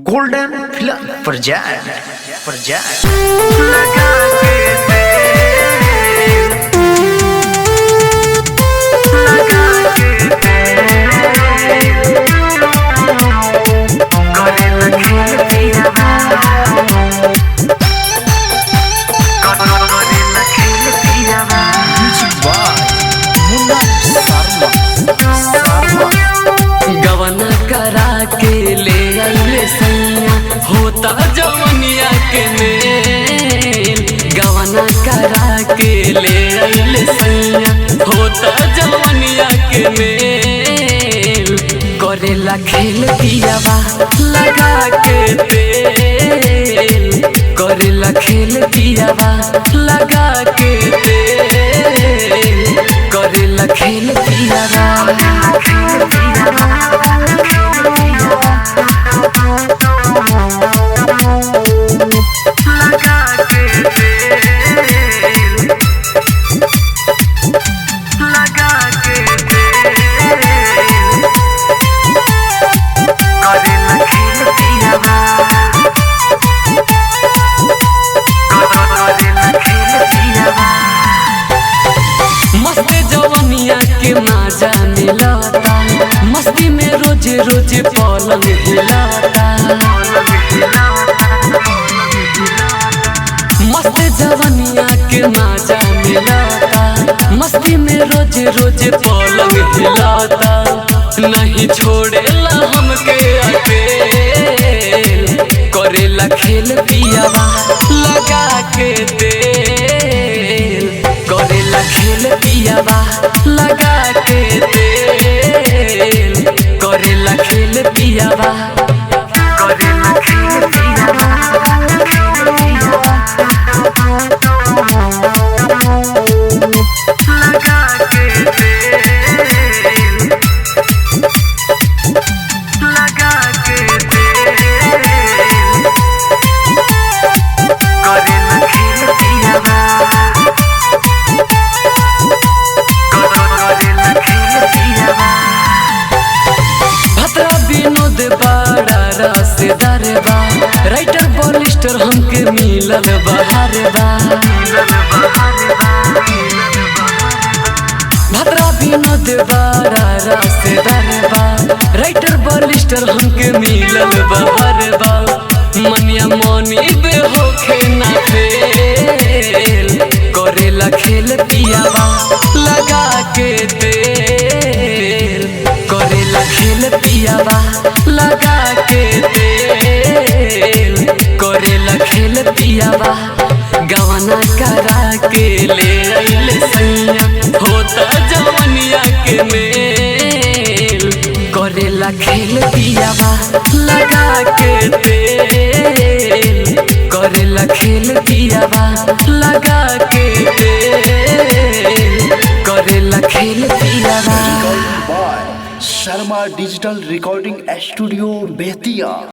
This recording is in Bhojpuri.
गोल्डन फिल्म प्रोजेक्ट लगा के गवना करा के ले आइले सैया होता जवनिया के मेल। गवना करा के ले आइले सैया होता जवनिया के मेल। करेला खेल पियावा लगा के तेल। करेला खेल पियावा लगा के तेल। करेला खेल पियावा मस्त जवनिया के मजा मिलता। मस्ती में रोज रोज पलंग हिलाता। मस्त जवनिया के मजा मिलता। मस्ती में रोज रोज पलंग हिलाता। नहीं छोड़ेला हमके अकेल। करेला खेल पियावा लगा के तेल। करेला खेल पियावा लगा के तेल। करेला खेल पियावा करेला खेल पियावा लगा के तेल। लगा के तेल। करेला खेल पियावा भतरा विनोद बड़ा रसदार बा। राइटर बॉलिस्टर हमके मिलल बहार बा। भतरा विनोद बड़ा रसदार बा। राइटर बॉलिस्टर हमके मिलल बहार बा। मनिया मनी बे होखे ना फेल। करेला खेल पियावा लगा के तेल। करेला खेल पियावा लगा के तेल। करेला खेल पियावा गवना करा के ले आइले सैया होता जवनिया के मेल। करेला खेल पियावा लगा के तेल। करेला खेल पियावा लगा के तेल। करेला खेल पियावा। Sharma digital recording studio Bettiah.